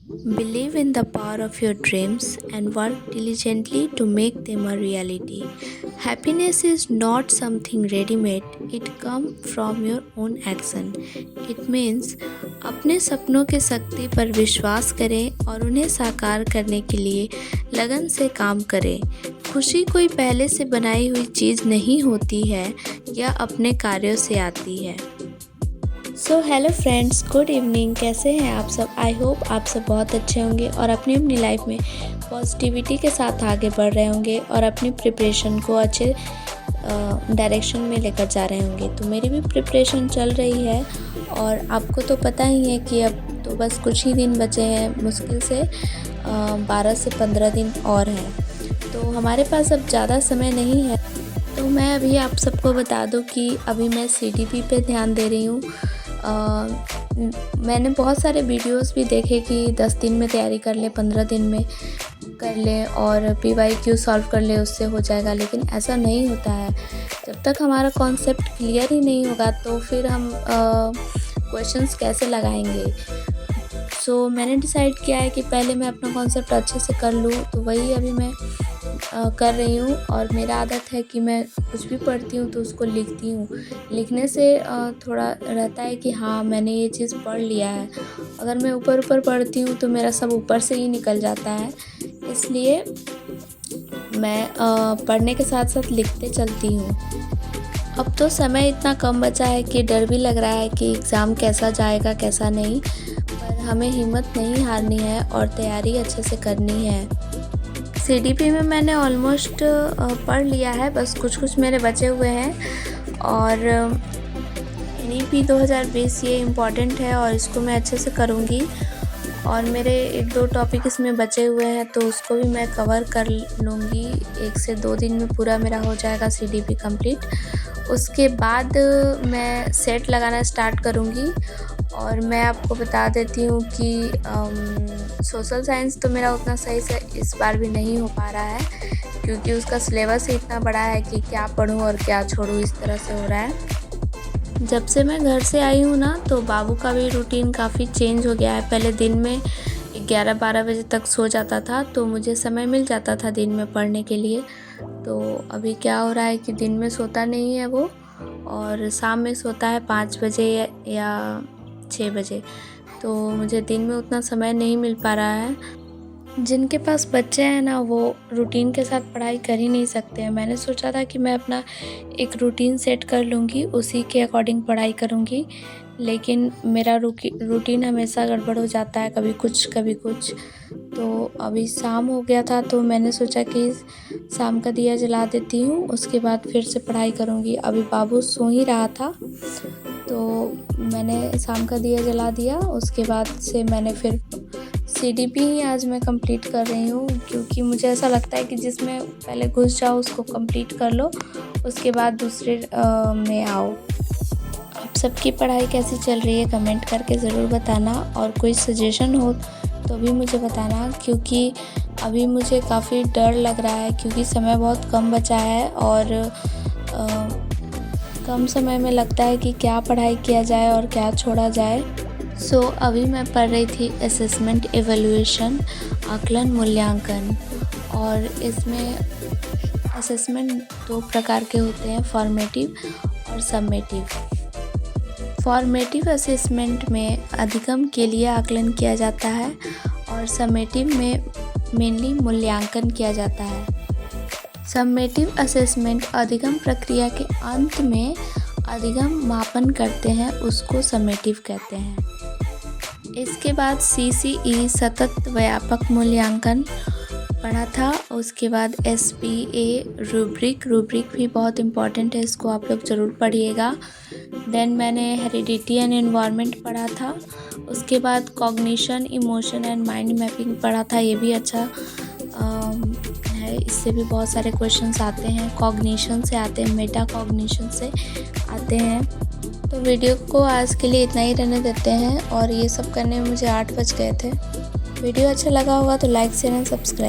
Believe in the power of your dreams and work diligently to make them a reality. Happiness is not something ready made, it comes from your own action. It means अपने सपनों की शक्ति पर विश्वास करें और उन्हें साकार करने के लिए लगन से काम करें। खुशी कोई पहले से बनाई हुई चीज़ नहीं होती है, यह अपने कार्यों से आती है। So hello friends, good evening. कैसे हैं आप सब? आई होप आप सब बहुत अच्छे होंगे और अपनी अपनी लाइफ में पॉजिटिविटी के साथ आगे बढ़ रहे होंगे और अपनी प्रिपरेशन को अच्छे डायरेक्शन में लेकर जा रहे होंगे। तो मेरी भी प्रिपरेशन चल रही है और आपको तो पता ही है कि अब तो बस कुछ ही दिन बचे हैं, मुश्किल से 12 से 15 दिन और हैं। तो हमारे पास अब ज़्यादा समय नहीं है। तो मैं अभी आप सबको बता दूं कि अभी मैं CDP पे ध्यान दे रही हूँ। मैंने बहुत सारे वीडियोस भी देखे कि 10 दिन में तैयारी कर ले, 15 दिन में कर ले और PYQ सॉल्व कर ले, उससे हो जाएगा। लेकिन ऐसा नहीं होता है। जब तक हमारा कॉन्सेप्ट क्लियर ही नहीं होगा तो फिर हम क्वेश्चंस कैसे लगाएंगे। सो मैंने डिसाइड किया है कि पहले मैं अपना कॉन्सेप्ट अच्छे से कर लूँ, तो वही अभी मैं कर रही हूँ। और मेरा आदत है कि मैं कुछ भी पढ़ती हूँ तो उसको लिखती हूँ। लिखने से थोड़ा रहता है कि हाँ, मैंने ये चीज़ पढ़ लिया है। अगर मैं ऊपर ऊपर पढ़ती हूँ तो मेरा सब ऊपर से ही निकल जाता है। इसलिए मैं पढ़ने के साथ साथ लिखते चलती हूँ। अब तो समय इतना कम बचा है कि डर भी लग रहा है कि एग्ज़ाम कैसा जाएगा कैसा नहीं, पर हमें हिम्मत नहीं हारनी है और तैयारी अच्छे से करनी है। CDP में मैंने ऑलमोस्ट पढ़ लिया है, बस कुछ कुछ मेरे बचे हुए हैं। और NEP 2020 ये इम्पॉर्टेंट है और इसको मैं अच्छे से करूँगी। और मेरे 1-2 टॉपिक इसमें बचे हुए हैं तो उसको भी मैं कवर कर लूँगी। 1 से 2 दिन में पूरा मेरा हो जाएगा CDP कंप्लीट। उसके बाद मैं सेट लगाना स्टार्ट करूँगी। और मैं आपको बता देती हूँ कि सोशल साइंस तो मेरा उतना सही से इस बार भी नहीं हो पा रहा है, क्योंकि उसका सिलेबस ही इतना बड़ा है कि क्या पढूँ और क्या छोड़ूँ, इस तरह से हो रहा है। जब से मैं घर से आई हूँ ना, तो बाबू का भी रूटीन काफ़ी चेंज हो गया है। पहले दिन में 11-12 बजे तक सो जाता था, तो मुझे समय मिल जाता था दिन में पढ़ने के लिए। तो अभी क्या हो रहा है कि दिन में सोता नहीं है वो, और शाम में सोता है 5 बजे या 6 बजे। तो मुझे दिन में उतना समय नहीं मिल पा रहा है। जिनके पास बच्चे हैं ना, वो रूटीन के साथ पढ़ाई कर ही नहीं सकते हैं। मैंने सोचा था कि मैं अपना एक रूटीन सेट कर लूँगी, उसी के अकॉर्डिंग पढ़ाई करूँगी। लेकिन मेरा रूटीन हमेशा गड़बड़ हो जाता है, कभी कुछ कभी कुछ। तो अभी शाम हो गया था तो मैंने सोचा कि शाम का दिया जला देती हूँ, उसके बाद फिर से पढ़ाई करूँगी। अभी बाबू सो ही रहा था तो मैंने शाम का दिया जला दिया। उसके बाद से मैंने फिर CDP ही आज मैं कंप्लीट कर रही हूँ, क्योंकि मुझे ऐसा लगता है कि जिसमें पहले घुस जाओ उसको कंप्लीट कर लो, उसके बाद दूसरे में आओ। आप सबकी पढ़ाई कैसी चल रही है कमेंट करके ज़रूर बताना, और कोई सजेशन हो तो भी मुझे बताना, क्योंकि अभी मुझे काफ़ी डर लग रहा है, क्योंकि समय बहुत कम बचा है और कम समय में लगता है कि क्या पढ़ाई किया जाए और क्या छोड़ा जाए। सो अभी मैं पढ़ रही थी असेसमेंट एवेल्यूएशन, आकलन मूल्यांकन। और इसमें असेसमेंट 2 प्रकार के होते हैं, फॉर्मेटिव और सबमेटिव। फॉर्मेटिव असेसमेंट में अधिगम के लिए आकलन किया जाता है और सबमेटिव में मेनली मूल्यांकन किया जाता है। सबमेटिव असेसमेंट अधिगम प्रक्रिया के अंत में अधिगम मापन करते हैं, उसको सबमेटिव कहते हैं। इसके बाद CCE सतत व्यापक मूल्यांकन पढ़ा था। उसके बाद SPA रूब्रिक भी बहुत इम्पॉर्टेंट है, इसको आप लोग ज़रूर पढ़िएगा। देन मैंने हेरिडिटी एंड एनवायरनमेंट पढ़ा था। उसके बाद cognition, emotion and mind mapping पढ़ा था, ये भी अच्छा है। इससे भी बहुत सारे क्वेश्चंस आते हैं, कॉग्निशन से आते हैं, मेटा कॉग्निशन से आते हैं। तो वीडियो को आज के लिए इतना ही रहने देते हैं, और ये सब करने में मुझे 8 बज गए थे। वीडियो अच्छा लगा होगा तो लाइक शेयर एंड सब्सक्राइब।